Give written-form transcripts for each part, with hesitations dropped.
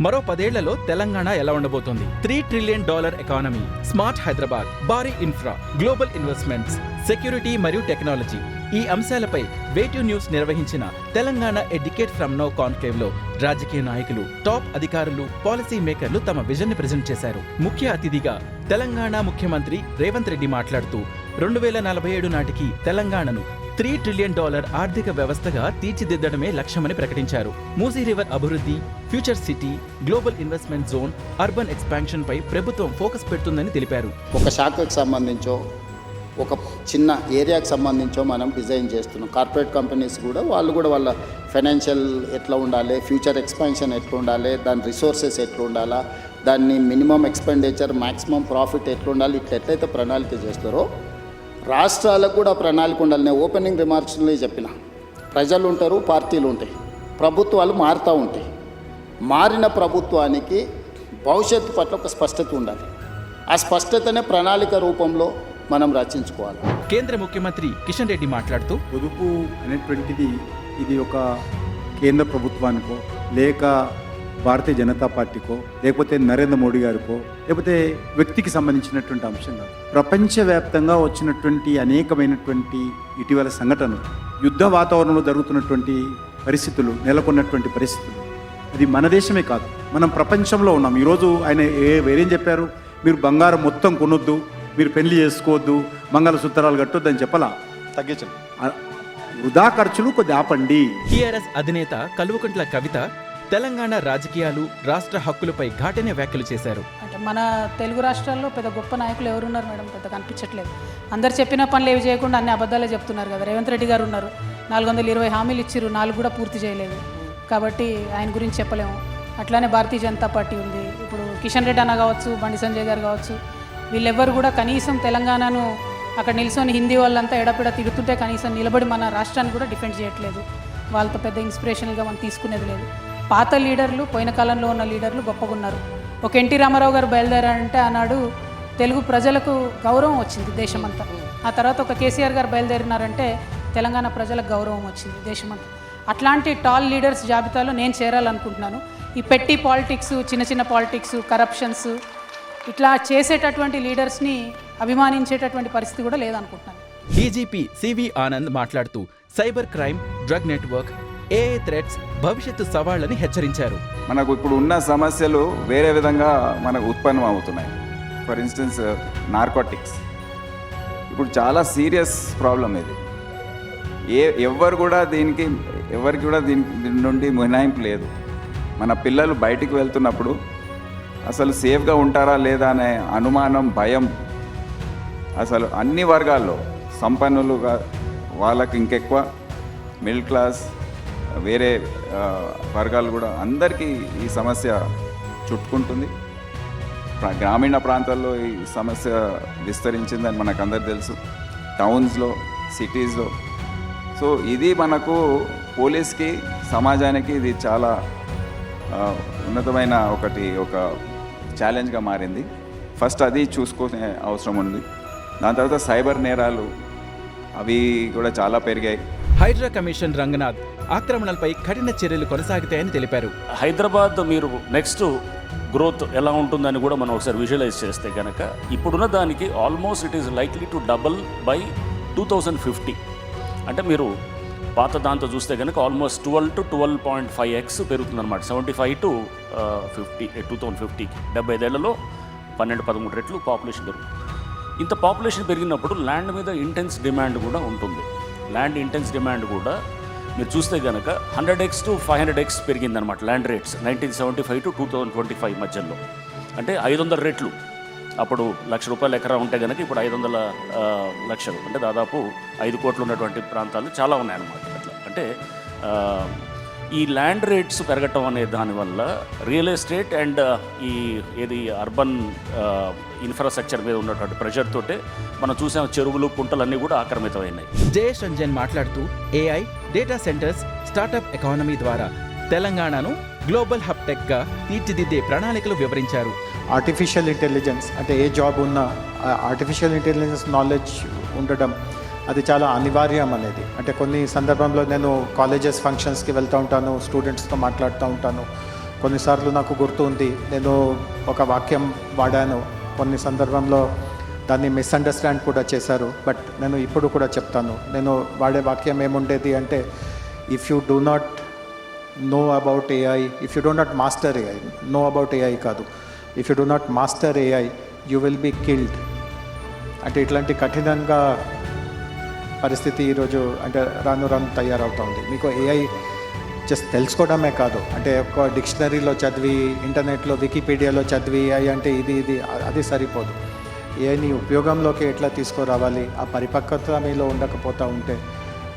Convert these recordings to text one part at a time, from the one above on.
మరో 10 ఏళ్లలో తెలంగాణ ఎలా ఉండబోతోంది? $3 ట్రిలియన్ ఎకానమీ, స్మార్ట్ హైదరాబాద్, భారీ ఇన్ఫ్రా, గ్లోబల్ ఇన్వెస్ట్మెంట్స్, సెక్యూరిటీ మరియు టెక్నాలజీ ఈ అంశాలపై వేటు న్యూస్ నిర్వహించిన తెలంగాణ ఎ డికేడ్ ఫ్రమ్ నౌ కాన్క్లేవ్ లో రాజకీయ నాయకులు, టాప్ అధికారులు, పాలసీ మేకర్లు తమ విజన్ ని ప్రెజెంట్ చేశారు. ముఖ్య అతిథిగా తెలంగాణ ముఖ్యమంత్రి రేవంత్ రెడ్డి మాట్లాడుతూ 2047 నాటికి తెలంగాణను $3 ట్రిలియన్ ఆర్థిక వ్యవస్థగా తీర్చిదిద్దడమే లక్ష్యమని ప్రకటించారు. మూసీ రివర్ అభివృద్ధి, future city, global investment zone, urban expansion పై ప్రభుత్వం ఫోకస్ పెడుతుందని తెలిపారు. ఒక శాఖకు సంబంధించో ఒక చిన్న ఏరియాకి సంబంధించో మనం డిజైన్ చేస్తున్నాం. కార్పొరేట్ కంపెనీస్ కూడా వాళ్ళ ఫైనాన్షియల్ ఎట్లా ఉండాలి, ఫ్యూచర్ ఎక్స్పాన్షన్ ఎట్లా ఉండాలి, దాని రిసోర్సెస్ ఎట్లా ఉండాలా, దాన్ని మినిమం ఎక్స్పెండిచర్ మ్యాక్సిమం ప్రాఫిట్ ఎట్లా ఉండాలి, ఎట్లయితే ప్రణాళిక చేస్తారో రాష్ట్రాలకు కూడా ప్రణాళిక ఉండాలి. నేను ఓపెనింగ్ రిమార్క్స్లో చెప్పిన, ప్రజలు ఉంటారు, పార్టీలు ఉంటాయి, ప్రభుత్వాలు మారుతూ ఉంటాయి. మారిన ప్రభుత్వానికి భవిష్యత్తు పట్ల ఒక స్పష్టత ఉండాలి. ఆ స్పష్టతనే ప్రణాళిక రూపంలో మనం రచించుకోవాలి. కేంద్ర ముఖ్యమంత్రి కిషన్ రెడ్డి మాట్లాడుతూ, పొదుపు అనేటువంటిది ఇది ఒక కేంద్ర ప్రభుత్వానికో లేక భారతీయ జనతా పార్టీకో లేకపోతే నరేంద్ర మోడీ గారికో లేకపోతే వ్యక్తికి సంబంధించినటువంటి అంశం కాదు. ప్రపంచవ్యాప్తంగా వచ్చినటువంటి అనేకమైనటువంటి ఇటీవల సంఘటనలు, యుద్ధ వాతావరణంలో జరుగుతున్నటువంటి పరిస్థితులు, నెలకొన్నటువంటి పరిస్థితులు, అది మన దేశమే కాదు, మనం ప్రపంచంలో ఉన్నాం. ఈరోజు ఆయన వేరేం చెప్పారు, మీరు బంగారం మొత్తం కొనొద్దు, మీరు పెళ్లి చేసుకోవద్దు, మంగళసూత్రాలు కట్టొద్దు అని చెప్పలా. తగ్గించండి, వృధా ఖర్చులు కొద్ది ఆపండి. టీఆర్ఎస్ అధినేత కల్వకుంట్ల కవిత తెలంగాణ రాజకీయాలు, రాష్ట్ర హక్కులపై ఘాటైన వ్యాఖ్యలు చేశారు. అంటే మన తెలుగు రాష్ట్రాల్లో పెద్ద గొప్ప నాయకులు ఎవరున్నారు మేడం? పెద్ద కనిపించట్లేదు. అందరు చెప్పిన పనులు ఏవి చేయకుండా అన్ని అబద్ధాలే చెప్తున్నారు కదా. రేవంత్ రెడ్డి గారు ఉన్నారు, 420 హామీలు ఇచ్చిర్రు, 4 కూడా పూర్తి చేయలేదు. కాబట్టి ఆయన గురించి చెప్పలేము. అట్లానే భారతీయ జనతా పార్టీ ఉంది. ఇప్పుడు కిషన్ రెడ్డి అన్న కావచ్చు, బండి సంజయ్ గారు కావచ్చు, వీళ్ళెవ్వరు కూడా కనీసం తెలంగాణను అక్కడ నిల్చొని హిందీ వాళ్ళంతా ఎడపిడ తిడుతుంటే కనీసం నిలబడి మన రాష్ట్రాన్ని కూడా డిఫెండ్ చేయట్లేదు. వాళ్ళతో పెద్ద ఇన్స్పిరేషనల్గా మనం తీసుకునేది లేదు. పాత లీడర్లు, పోయిన కాలంలో ఉన్న లీడర్లు గొప్పగా ఉన్నారు. ఒక ఎన్టీ రామారావు గారు బయలుదేరారంటే ఆనాడు తెలుగు ప్రజలకు గౌరవం వచ్చింది దేశమంతా. ఆ తర్వాత ఒక కేసీఆర్ గారు బయలుదేరినారంటే తెలంగాణ ప్రజలకు గౌరవం వచ్చింది దేశమంతా. అట్లాంటి టాల్ లీడర్స్ జాబితాలో నేను చేరాలనుకుంటున్నాను. ఈ పెట్టి పాలిటిక్స్, చిన్న చిన్న పాలిటిక్స్, కరప్షన్స్ ఇట్లా చేసేటటువంటి లీడర్స్ని అభిమానించేటటువంటి పరిస్థితి కూడా లేదనుకుంటున్నాను. డీజీపీ సివి ఆనంద్ మాట్లాడుతూ cyber crime, drug network, AI threats భవిష్యత్తు సవాళ్లని హెచ్చరించారు. మనకు ఇప్పుడు ఉన్న సమస్యలు వేరే విధంగా మనకు ఉత్పన్నం అవుతున్నాయి. ఫర్ ఇన్స్టెన్స్ నార్కోటిక్స్ ఇప్పుడు చాలా సీరియస్ ప్రాబ్లం ఇది. ఎవరికి కూడా దీని నుండి మినహాయింపు లేదు. మన పిల్లలు బయటికి వెళ్తున్నప్పుడు అసలు సేఫ్గా ఉంటారా లేదా అనే అనుమానం, భయం అసలు అన్ని వర్గాల్లో, సంపన్నులుగా వాళ్ళకి ఇంకెక్కువ, మిడిల్ క్లాస్, వేరే వర్గాలు కూడా అందరికీ ఈ సమస్య చుట్టుకుంటుంది. గ్రామీణ ప్రాంతాల్లో ఈ సమస్య విస్తరించిందని మనకు అందరు తెలుసు, టౌన్స్లో, సిటీస్లో. సో ఇది మనకు పోలీస్కి, సమాజానికి ఇది చాలా ఉన్నతమైన ఒక ఛాలెంజ్గా మారింది. ఫస్ట్ అది చూసుకునే అవసరం ఉంది. దాని తర్వాత సైబర్ నేరాలు అవి కూడా చాలా పెరిగాయి. హైడ్రా కమిషన్ రంగనాథ్ ఆక్రమణలపై కఠిన చర్యలు కొనసాగుతాయని తెలిపారు. హైదరాబాద్ మీరు నెక్స్ట్ గ్రోత్ ఎలా ఉంటుందని కూడా మనం ఒకసారి విజువలైజ్ చేస్తే కనుక ఇప్పుడున్న దానికి almost it is likely to double by 2050. అంటే మీరు పాత దాంతో చూస్తే కనుక ఆల్మోస్ట్ 12 to 12.5x పెరుగుతుందన్నమాట. 75 to 50 2050కి 75 ఏళ్లలో 12-13 రెట్లు పాపులేషన్ పెరుగుతుంది. ఇంత పాపులేషన్ పెరిగినప్పుడు ల్యాండ్ మీద ఇంటెన్స్ డిమాండ్ కూడా ఉంటుంది. ల్యాండ్ ఇంటెన్స్ డిమాండ్ కూడా మీరు చూస్తే కనుక 100x to 500x పెరిగిందనమాట ల్యాండ్ రేట్స్ 1975 to 2025 మధ్యలో. అంటే 500 రెట్లు. అప్పుడు ₹1,00,000 ఎకరా ఉంటే కనుక ఇప్పుడు 500 లక్షలు, అంటే దాదాపు 5 కోట్లు ఉన్నటువంటి ప్రాంతాలు చాలా ఉన్నాయన్నమాట. అట్లా అంటే ఈ ల్యాండ్ రేట్స్ పెరగటం అనే దానివల్ల రియల్ ఎస్టేట్ అండ్ ఏది అర్బన్ ఇన్ఫ్రాస్ట్రక్చర్ మీద ఉన్నటువంటి ప్రెషర్ తోటే మనం చూసాం చెరువులు, కుంటలన్నీ కూడా ఆక్రమితమైనాయి. జయేష్ రంజన్ మాట్లాడుతూ AI, data centres, startup economy ద్వారా తెలంగాణను గ్లోబల్ హబ్ టెక్గా తీర్చిదిద్దే ప్రణాళికలు వివరించారు. ఆర్టిఫిషియల్ ఇంటెలిజెన్స్ అంటే ఏ జాబ్ ఉన్నా ఆర్టిఫిషియల్ ఇంటెలిజెన్స్ నాలెడ్జ్ ఉండడం అది చాలా అనివార్యం అనేది. అంటే కొన్ని సందర్భంలో నేను కాలేజెస్ ఫంక్షన్స్కి వెళ్తూ ఉంటాను, స్టూడెంట్స్తో మాట్లాడుతూ ఉంటాను. కొన్నిసార్లు నాకు గుర్తు ఉంది, నేను ఒక వాక్యం వాడాను, కొన్ని సందర్భంలో దాన్ని మిస్అండర్స్టాండ్ కూడా చేశారు. బట్ నేను ఇప్పుడు కూడా చెప్తాను, నేను వాడే వాక్యం ఏముండేది అంటే, if you do not know about AI, if you do not master AI, know about AI కాదు, if you do not master AI you will be killed. అంటే ఇట్లాంటి కఠినంగా పరిస్థితి ఈరోజు అంటే రాను రాను తయారవుతుంది. మీకు ఏఐ జస్ట్ తెలుసుకోవడమే కాదు, అంటే ఒక డిక్షనరీలో చదివి, ఇంటర్నెట్లో వికీపీడియాలో చదివి ఏఐ అంటే ఇది అది సరిపోదు. ఏఐని ఉపయోగంలోకి ఎట్లా తీసుకురావాలి, ఆ పరిపక్వత మీలో ఉండకపోతూ ఉంటే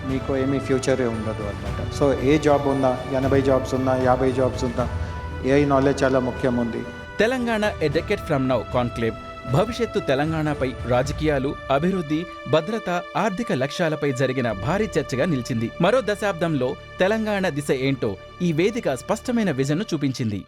మీకు ఏమీ ఫ్యూచరే ఉండదు అన్నమాట. సో ఏ జాబ్ ఉన్నా, 80 జాబ్స్ ఉన్నా, 50 జాబ్స్ ఉన్నా, ఏఐ నాలెడ్జ్ చాలా ముఖ్యం ఉంది. తెలంగాణ ఎ డెకెడ్ ఫ్రమ్ నౌ కాన్క్లేవ్ భవిష్యత్తు తెలంగాణపై రాజకీయాలు, అభివృద్ధి, భద్రత, ఆర్థిక లక్ష్యాలపై జరిగిన భారీ చర్చగా నిలిచింది. మరో దశాబ్దంలో తెలంగాణ దిశ ఏంటో ఈ వేదిక స్పష్టమైన విజన్ను చూపించింది.